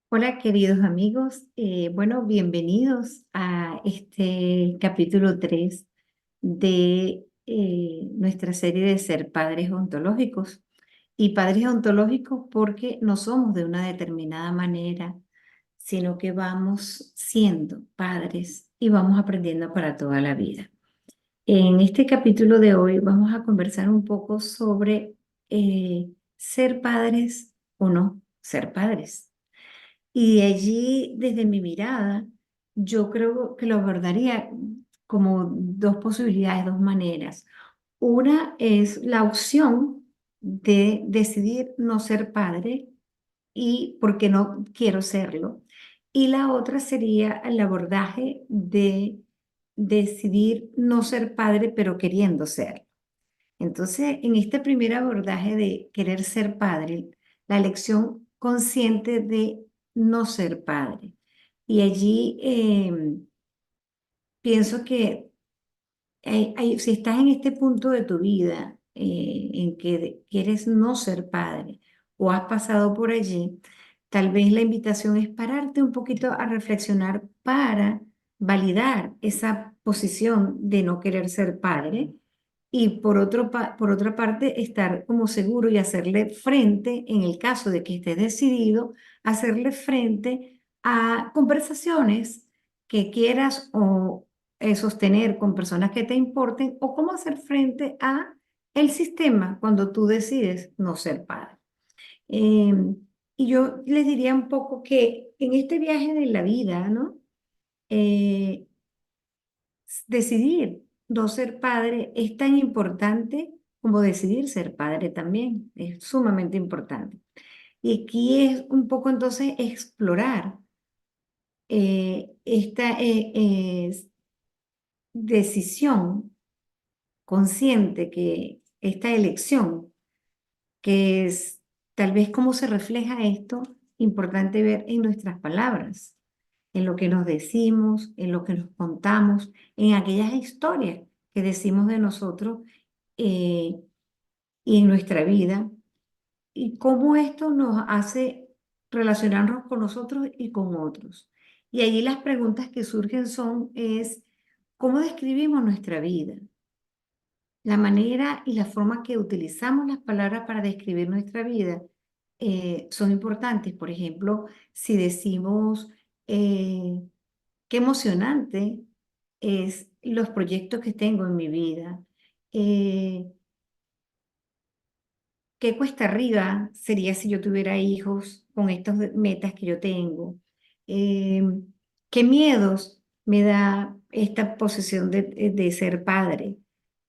Hola queridos amigos, bueno, bienvenidos a este capítulo 3 de nuestra serie de ser padres ontológicos. Y padres ontológicos porque no somos de una determinada manera, sino que vamos siendo padres y vamos aprendiendo para toda la vida. En este capítulo de hoy vamos a conversar un poco sobre ser padres o no ser padres. Y de allí, desde mi mirada, yo creo que lo abordaría como dos posibilidades, dos maneras. Una es la opción de decidir no ser padre y porque no quiero serlo. Y la otra sería el abordaje de decidir no ser padre, pero queriendo ser. Entonces, en este primer abordaje de querer ser padre, la elección consciente de no ser padre. Y allí pienso que si estás en este punto de tu vida en que quieres no ser padre o has pasado por allí, tal vez la invitación es pararte un poquito a reflexionar para validar esa posición de no querer ser padre y por otra parte estar como seguro y hacerle frente, en el caso de que estés decidido, hacerle frente a conversaciones que quieras o sostener con personas que te importen o cómo hacer frente a el sistema cuando tú decides no ser padre. Eh, y yo les diría un poco que en este viaje de la vida, ¿no? Eh, Decidir no ser padre es tan importante como decidir ser padre también. Es sumamente importante. Y aquí es un poco entonces explorar esta decisión consciente, que esta elección, que es tal vez cómo se refleja esto, importante ver en nuestras palabras, en lo que nos decimos, en lo que nos contamos, en aquellas historias que decimos de nosotros eh, y en nuestra vida, y cómo esto nos hace relacionarnos con nosotros y con otros. Y allí las preguntas que surgen ¿cómo describimos nuestra vida? La manera y la forma que utilizamos las palabras para describir nuestra vida son importantes. Por ejemplo, si decimos qué emocionante es los proyectos que tengo en mi vida, eh, qué cuesta arriba sería si yo tuviera hijos con estas metas que yo tengo, eh, qué miedos me da esta posición de ser padre.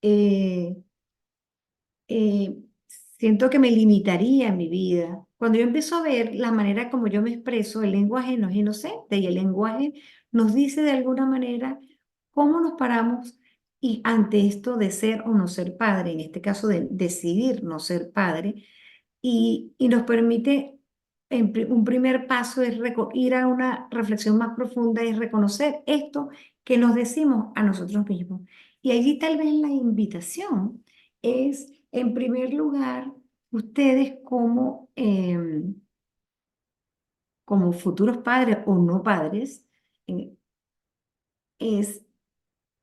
Eh, eh, Siento que me limitaría mi vida. Cuando yo empiezo a ver la manera como yo me expreso, el lenguaje no es inocente y el lenguaje nos dice de alguna manera cómo nos paramos y ante esto de ser o no ser padre, en este caso de decidir no ser padre, y nos permite, un primer paso es ir a una reflexión más profunda, es reconocer esto que nos decimos a nosotros mismos. Y allí tal vez la invitación es, en primer lugar, ustedes como futuros padres o no padres, eh, es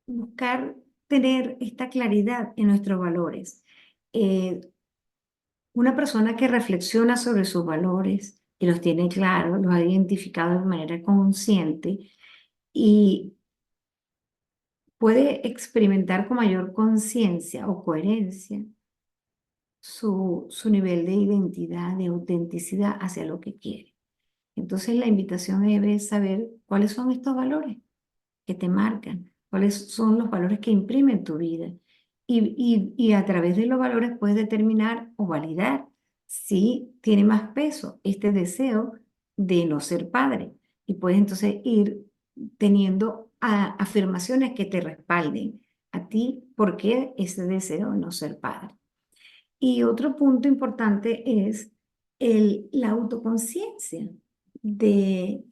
buscar tener esta claridad en nuestros valores. Eh, Una persona que reflexiona sobre sus valores y los tiene claros, los ha identificado de manera consciente y puede experimentar con mayor conciencia o coherencia su nivel de identidad, de autenticidad hacia lo que quiere. Entonces la invitación es saber cuáles son estos valores que te marcan, cuáles son los valores que imprimen tu vida. Y a través de los valores puedes determinar o validar si tiene más peso este deseo de no ser padre. Y puedes entonces ir teniendo afirmaciones que te respalden a ti por qué ese deseo de no ser padre. Y otro punto importante es la autoconciencia de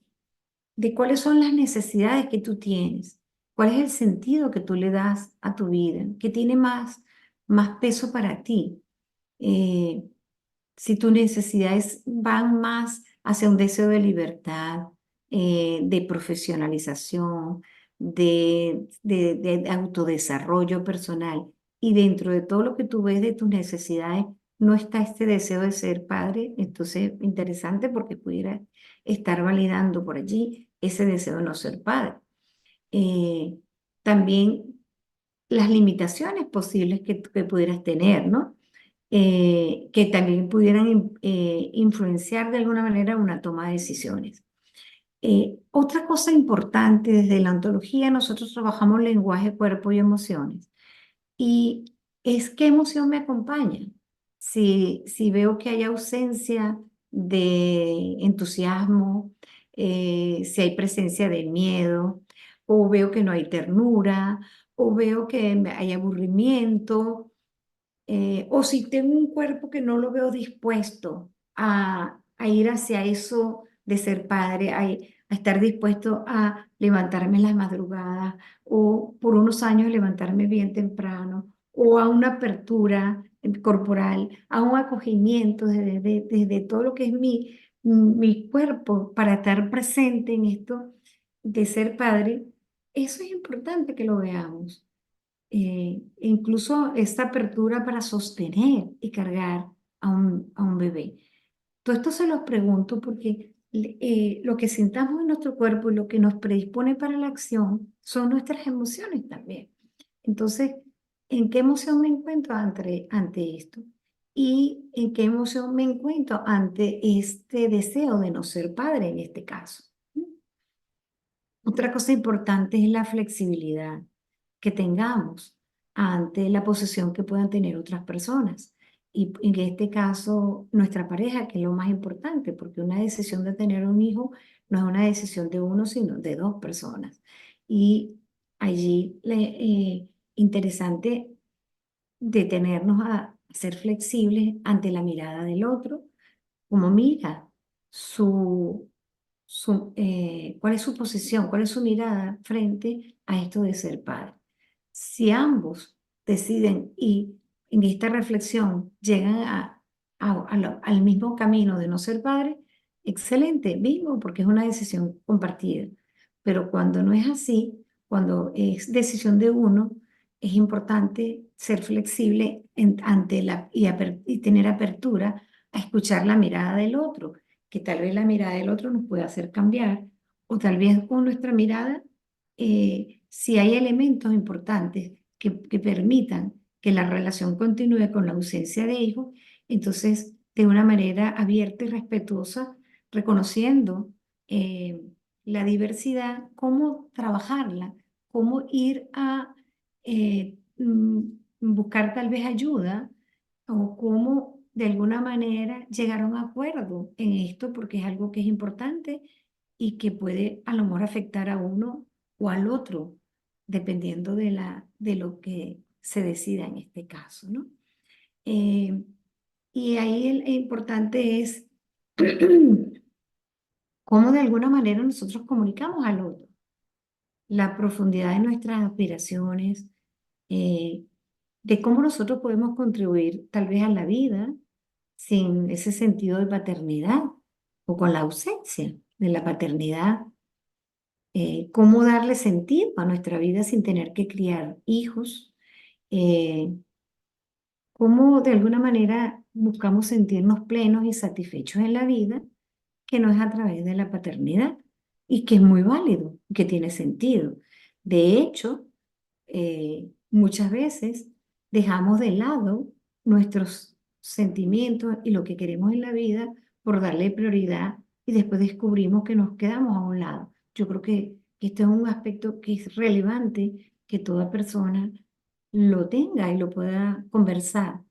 cuáles son las necesidades que tú tienes, cuál es el sentido que tú le das a tu vida, qué tiene más peso para ti. Eh, si tus necesidades van más hacia un deseo de libertad, de profesionalización, de autodesarrollo personal. Y dentro de todo lo que tú ves de tus necesidades, no está este deseo de ser padre. Entonces, interesante porque pudiera estar validando por allí ese deseo de no ser padre. Eh, También las limitaciones posibles que pudieras tener, ¿no? Que también pudieran influenciar de alguna manera una toma de decisiones. Otra cosa importante desde la ontología, nosotros trabajamos lenguaje, cuerpo y emociones. Y es qué emoción me acompaña. Si veo que hay ausencia de entusiasmo, si hay presencia de miedo, o veo que no hay ternura, o veo que hay aburrimiento, o si tengo un cuerpo que no lo veo dispuesto a ir hacia eso de ser padre, a estar dispuesto a levantarme en las madrugadas o por unos años levantarme bien temprano o a una apertura corporal, a un acogimiento desde todo lo que es mi cuerpo para estar presente en esto de ser padre, eso es importante que lo veamos. Incluso esta apertura para sostener y cargar a un bebé. Todo esto se los pregunto porque lo que sintamos en nuestro cuerpo y lo que nos predispone para la acción son nuestras emociones también. Entonces, ¿en qué emoción me encuentro ante esto? ¿Y en qué emoción me encuentro ante este deseo de no ser padre en este caso? Otra cosa importante es la flexibilidad que tengamos ante la posesión que puedan tener otras personas. Y en este caso, nuestra pareja, que es lo más importante, porque una decisión de tener un hijo no es una decisión de uno, sino de dos personas. Y allí, interesante detenernos a ser flexibles ante la mirada del otro, como mira cuál es su posición, cuál es su mirada frente a esto de ser padre. Si ambos deciden y en esta reflexión llegan al mismo camino de no ser padre, excelente, mismo, porque es una decisión compartida. Pero cuando no es así, cuando es decisión de uno, es importante ser flexible ante y tener apertura a escuchar la mirada del otro, que tal vez la mirada del otro nos pueda hacer cambiar, o tal vez con nuestra mirada, si hay elementos importantes que permitan que la relación continúe con la ausencia de hijos, entonces de una manera abierta y respetuosa, reconociendo eh, la diversidad, cómo trabajarla, cómo ir a buscar tal vez ayuda o cómo de alguna manera llegar a un acuerdo en esto, porque es algo que es importante y que puede a lo mejor afectar a uno o al otro, dependiendo de lo que se decida en este caso, ¿no? Eh, y ahí el importante es cómo de alguna manera nosotros comunicamos al otro, la profundidad de nuestras aspiraciones, eh, de cómo nosotros podemos contribuir tal vez a la vida sin ese sentido de paternidad o con la ausencia de la paternidad, cómo darle sentido a nuestra vida sin tener que criar hijos, eh, cómo de alguna manera buscamos sentirnos plenos y satisfechos en la vida, que no es a través de la paternidad y que es muy válido, que tiene sentido. De hecho, muchas veces dejamos de lado nuestros sentimientos y lo que queremos en la vida por darle prioridad y después descubrimos que nos quedamos a un lado. Yo creo que este es un aspecto que es relevante que toda persona lo tenga y lo pueda conversar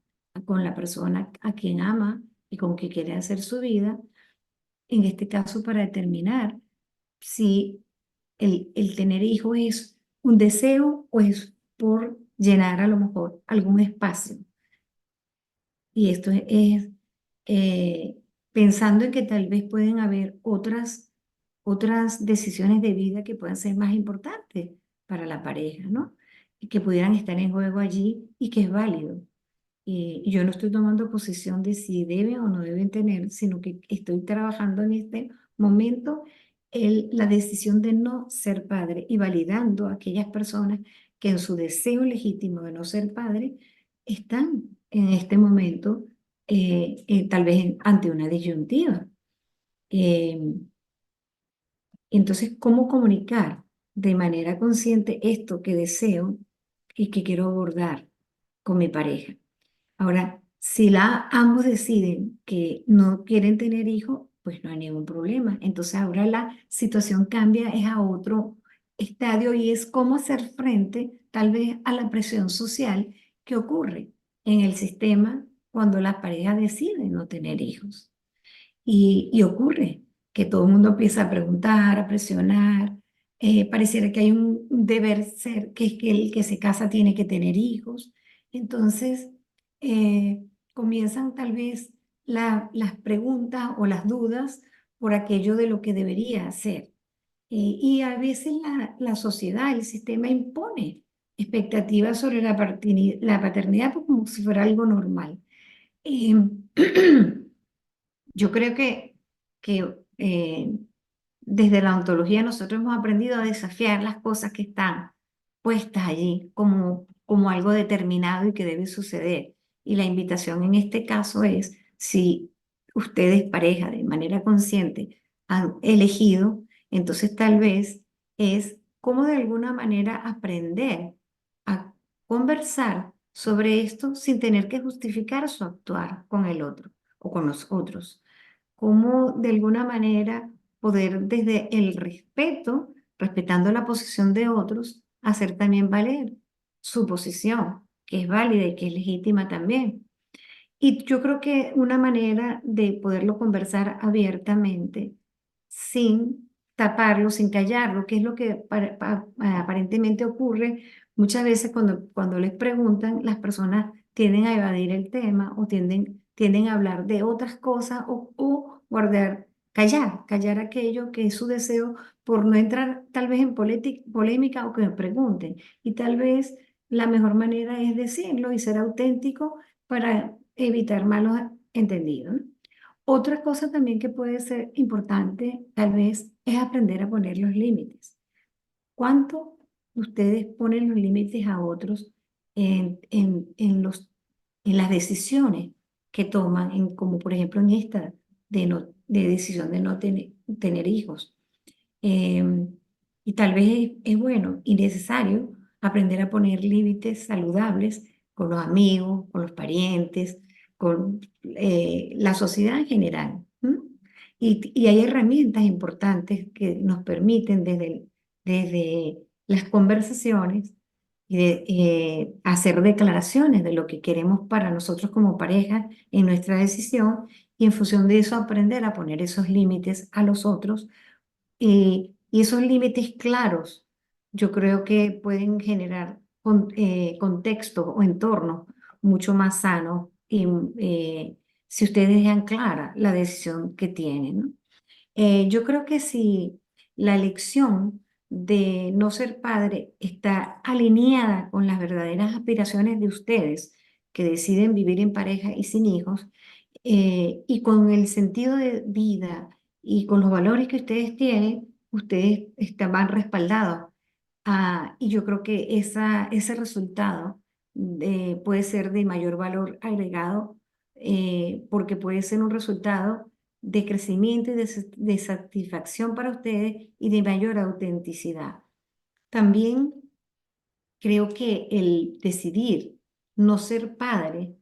con la persona a quien ama y con quien quiere hacer su vida, en este caso para determinar si el tener hijos es un deseo o es por llenar a lo mejor algún espacio. Y esto es pensando en que tal vez pueden haber otras decisiones de vida que puedan ser más importantes para la pareja, ¿no? Y que pudieran estar en juego allí y que es válido. Y yo no estoy tomando posición de si deben o no deben tener, sino que estoy trabajando en este momento la decisión de no ser padre y validando a aquellas personas que en su deseo legítimo de no ser padre están en este momento tal vez ante una disyuntiva. Eh, entonces, ¿cómo comunicar de manera consciente esto que deseo y que quiero abordar con mi pareja? Ahora, si ambos deciden que no quieren tener hijos, pues no hay ningún problema. Entonces ahora la situación cambia, es a otro estadio y es cómo hacer frente tal vez a la presión social que ocurre en el sistema cuando la pareja decide no tener hijos. Y ocurre que todo el mundo empieza a preguntar, a presionar. Pareciera que hay un deber ser, que es que el que se casa tiene que tener hijos. Entonces, comienzan tal vez las preguntas o las dudas por aquello de lo que debería hacer. Y a veces la sociedad, el sistema impone expectativas sobre la paternidad pues, como si fuera algo normal. Eh, Yo creo que desde la ontología nosotros hemos aprendido a desafiar las cosas que están puestas allí como algo determinado y que debe suceder. Y la invitación en este caso es, si ustedes pareja de manera consciente han elegido, entonces tal vez es cómo de alguna manera aprender a conversar sobre esto sin tener que justificar su actuar con el otro o con los otros, cómo de alguna manera poder desde el respeto, respetando la posición de otros, hacer también valer su posición, que es válida y que es legítima también. Y yo creo que una manera de poderlo conversar abiertamente, sin taparlo, sin callarlo, que es lo que aparentemente ocurre muchas veces cuando les preguntan, las personas tienden a evadir el tema o tienden a hablar de otras cosas o guardar, callar aquello que es su deseo por no entrar tal vez en polémica o que me pregunten. Y tal vez la mejor manera es decirlo y ser auténtico para evitar malos entendidos, ¿no? Otra cosa también que puede ser importante, tal vez, es aprender a poner los límites. ¿Cuánto ustedes ponen los límites a otros en las decisiones que toman, como por ejemplo en esta de decisión de no tener hijos? Eh, y tal vez es bueno y necesario aprender a poner límites saludables con los amigos, con los parientes, con la sociedad en general. ¿M? Y hay herramientas importantes que nos permiten desde las conversaciones y hacer declaraciones de lo que queremos para nosotros como pareja en nuestra decisión y en función de eso aprender a poner esos límites a los otros y esos límites claros, yo creo que pueden generar contextos o entornos mucho más sanos y si ustedes dejan clara la decisión que tienen, ¿no? Yo creo que si la elección de no ser padre está alineada con las verdaderas aspiraciones de ustedes que deciden vivir en pareja y sin hijos, y con el sentido de vida y con los valores que ustedes tienen, ustedes van respaldados. Y yo creo que ese resultado puede ser de mayor valor agregado porque puede ser un resultado de crecimiento y de satisfacción para ustedes y de mayor autenticidad. También creo que el decidir no ser padre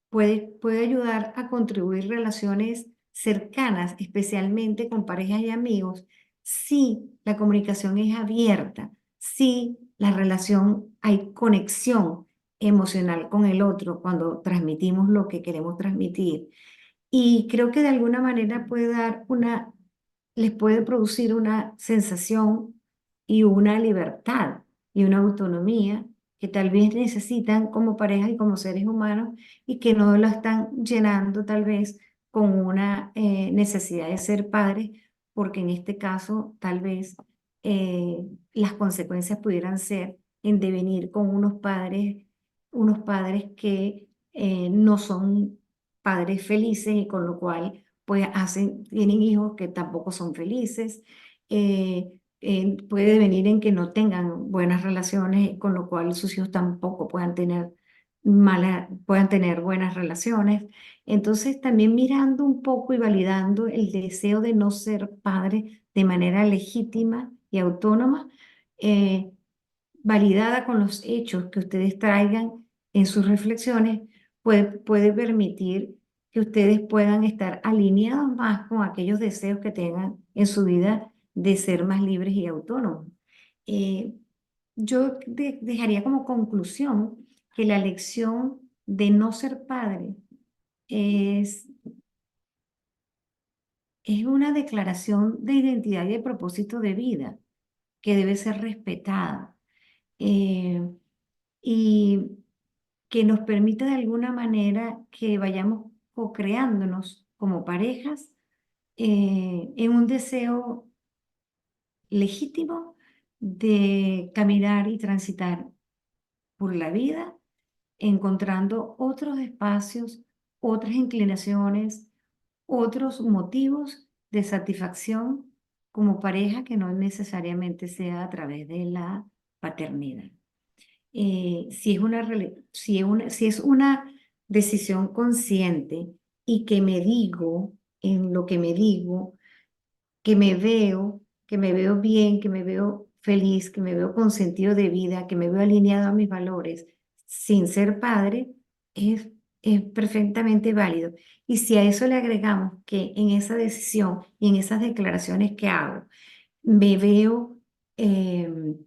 puede ayudar a contribuir relaciones cercanas, especialmente con parejas y amigos, si la comunicación es abierta, si la relación hay conexión emocional con el otro cuando transmitimos lo que queremos transmitir. Y creo que de alguna manera les puede producir una sensación y una libertad y una autonomía que tal vez necesitan como pareja y como seres humanos y que no la están llenando tal vez con una necesidad de ser padres, porque en este caso tal vez las consecuencias pudieran ser en devenir con unos padres que no son padres felices y con lo cual pues tienen hijos que tampoco son felices. Puede venir en que no tengan buenas relaciones, con lo cual sus hijos tampoco puedan tener buenas relaciones. Entonces, también mirando un poco y validando el deseo de no ser padre de manera legítima y autónoma, eh, validada con los hechos que ustedes traigan en sus reflexiones, puede permitir que ustedes puedan estar alineados más con aquellos deseos que tengan en su vida de ser más libres y autónomos. Eh, yo dejaría como conclusión que la lección de no ser padre es, es una declaración de identidad y de propósito de vida que debe ser respetada. Eh, y que nos permita de alguna manera que vayamos co-creándonos como parejas en un deseo legítimo de caminar y transitar por la vida, encontrando otros espacios, otras inclinaciones, otros motivos de satisfacción como pareja que no necesariamente sea a través de la paternidad. Si es una decisión consciente y que me digo en lo que me digo, que me veo bien, que me veo feliz, que me veo con sentido de vida, que me veo alineado a mis valores, sin ser padre, es perfectamente válido. Y si a eso le agregamos que en esa decisión y en esas declaraciones que hago, me veo... em,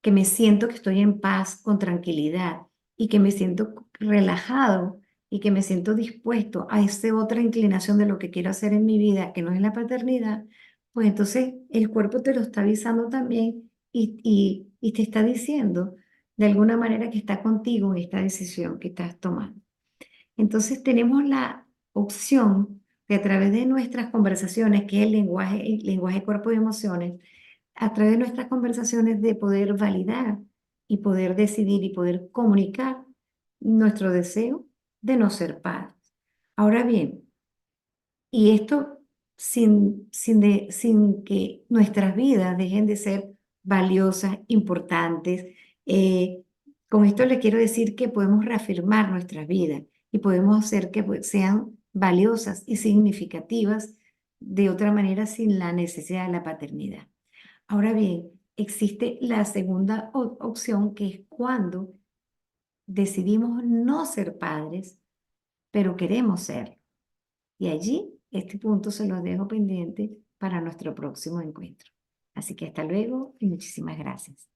que me siento que estoy en paz, con tranquilidad y que me siento relajado y que me siento dispuesto a esa otra inclinación de lo que quiero hacer en mi vida, que no es la paternidad, pues entonces el cuerpo te lo está avisando también y te está diciendo de alguna manera que está contigo en esta decisión que estás tomando. Entonces tenemos la opción de a través de nuestras conversaciones, que es el lenguaje cuerpo y emociones, a través de nuestras conversaciones de poder validar y poder decidir y poder comunicar nuestro deseo de no ser padres. Ahora bien, y esto sin que nuestras vidas dejen de ser valiosas, importantes. eh, con esto le quiero decir que podemos reafirmar nuestras vidas y podemos hacer que sean valiosas y significativas de otra manera sin la necesidad de la paternidad. Ahora bien, existe la segunda opción, que es cuando decidimos no ser padres, pero queremos ser. Y allí, este punto se los dejo pendiente para nuestro próximo encuentro. Así que hasta luego y muchísimas gracias.